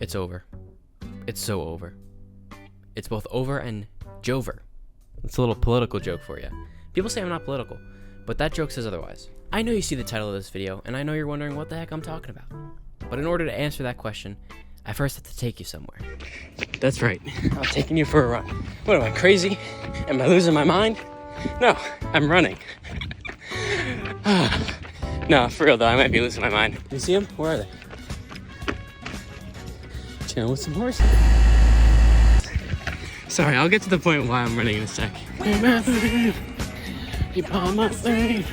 It's over. It's so over. It's both over and jover. It's a little political joke for you. People say I'm not political, but that joke says otherwise. I know you see the title of this video, and I know you're wondering what the heck I'm talking about. But in order to answer that question, I first have to take you somewhere. That's right. I'm taking you for a run. What am I, crazy? Am I losing my mind? No, I'm running. No, for real though, I might be losing my mind. You see them? Where are they? Chilling with some horses. Sorry, I'll get to the point why I'm running in a sec. Keep on my sleeve.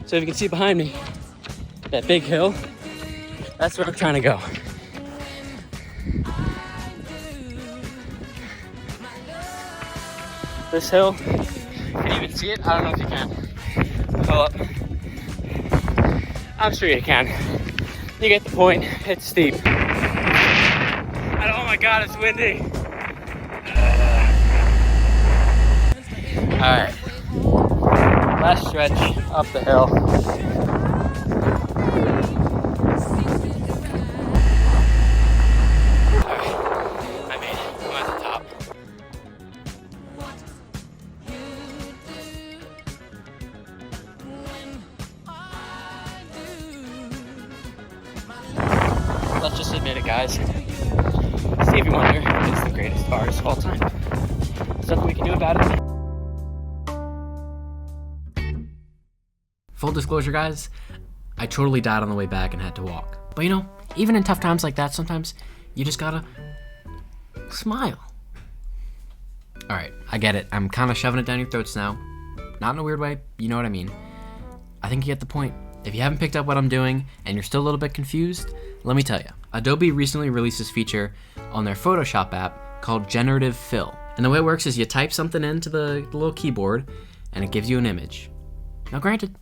So if you can see behind me, that big hill, that's where I'm trying to go. This hill, can you even see it? I don't know if you can. Pull up. I'm sure you can. You get the point, it's steep. And oh my God, it's windy. All right, last stretch up the hill. All right, I made it, I'm at the top. Let's just admit it, guys. Stevie Wonder is the greatest artist of all time. There's nothing we can do about it. Full disclosure, guys, I totally died on the way back and had to walk. But you know, even in tough times like that, sometimes you just gotta smile. All right, I get it. I'm kind of shoving it down your throats now. Not in a weird way, you know what I mean. I think you get the point. If you haven't picked up what I'm doing and you're still a little bit confused, let me tell you. Adobe recently released this feature on their Photoshop app called Generative Fill. And the way it works is you type something into the little keyboard and it gives you an image. Now granted,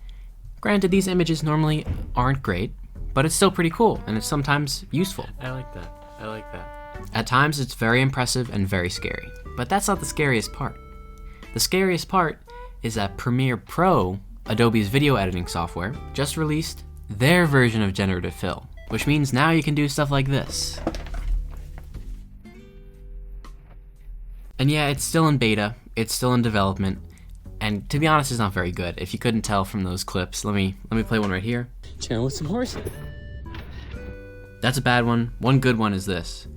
these images normally aren't great, but it's still pretty cool and it's sometimes useful. I like that. At times it's very impressive and very scary, but that's not the scariest part. The scariest part is that Premiere Pro, Adobe's video editing software, just released their version of Generative Fill, which means now you can do stuff like this. And yeah, it's still in beta, it's still in development, and to be honest, it's not very good. If you couldn't tell from those clips, let me play one right here. Chilling with some horses. That's a bad one. One good one is this.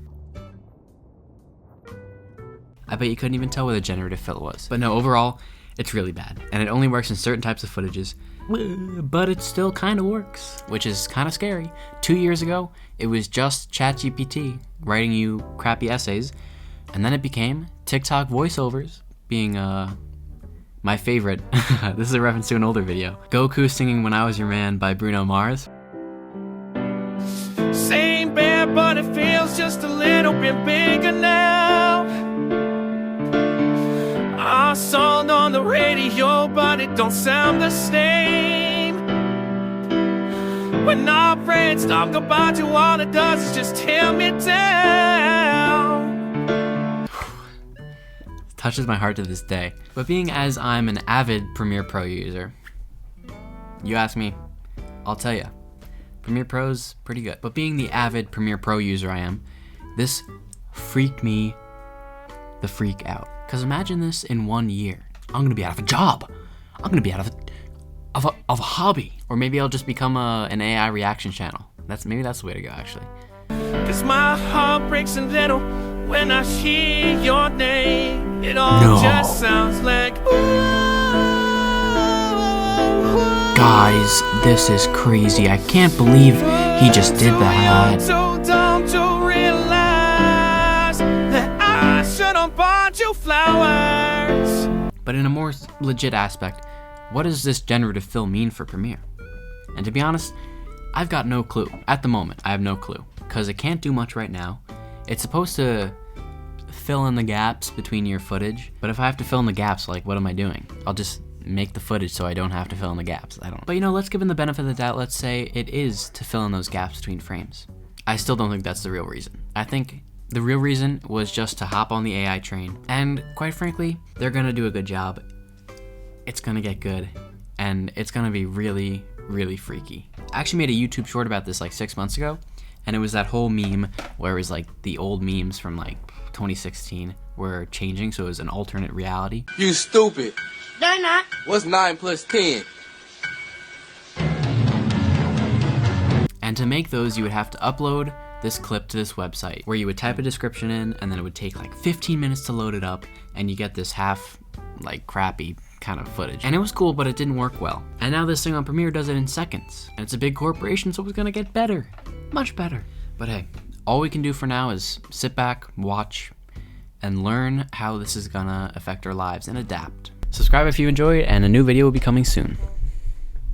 I bet you couldn't even tell where the Generative Fill was. But no, overall, it's really bad, and it only works in certain types of footages, but it still kind of works, which is kind of scary. 2 years ago, it was just ChatGPT writing you crappy essays, and then it became TikTok voiceovers being my favorite. This is a reference to an older video. Goku singing When I Was Your Man by Bruno Mars. Same bed, but it feels just a little bit bigger now. Our song on the radio, but it don't sound the same. When our friends talk about you, all it does is just tear me down. Touches my heart to this day. But being as I'm an avid Premiere Pro user, you ask me, I'll tell you, Premiere Pro's pretty good. But being the avid Premiere Pro user I am, this freaked me the freak out. Because imagine this in 1 year. I'm gonna be out of a job. I'm gonna be out of a hobby. Or maybe I'll just become an AI reaction channel. Maybe that's the way to go, actually. 'Cause my heart breaks a little when I hear your name. It all just sounds like Guys, this is crazy. I can't believe he just did that. So dumb to realize that I should have bought you flowers. But in a more legit aspect, what does this Generative Fill mean for Premiere? And to be honest, I've got no clue. At the moment, I have no clue. Because it can't do much right now. It's supposed to fill in the gaps between your footage, but if I have to fill in the gaps, like, what am I doing? I'll just make the footage so I don't have to fill in the gaps. But you know, let's give him the benefit of the doubt. Let's say it is to fill in those gaps between frames. I still don't think that's the real reason. I think the real reason was just to hop on the AI train. And quite frankly, they're gonna do a good job. It's gonna get good. And it's gonna be really, really freaky. I actually made a YouTube short about this like 6 months ago. And it was that whole meme where it was like the old memes from like 2016 were changing. So it was an alternate reality. You stupid. They're not. What's 9 plus 10? And to make those, you would have to upload this clip to this website where you would type a description in, and then it would take like 15 minutes to load it up, and you get this half like crappy kind of footage. And it was cool, but it didn't work well. And now this thing on Premiere does it in seconds. And it's a big corporation, so it's gonna get better. Much better. But hey, all we can do for now is sit back, watch, and learn how this is gonna affect our lives and adapt. Subscribe if you enjoyed, and a new video will be coming soon.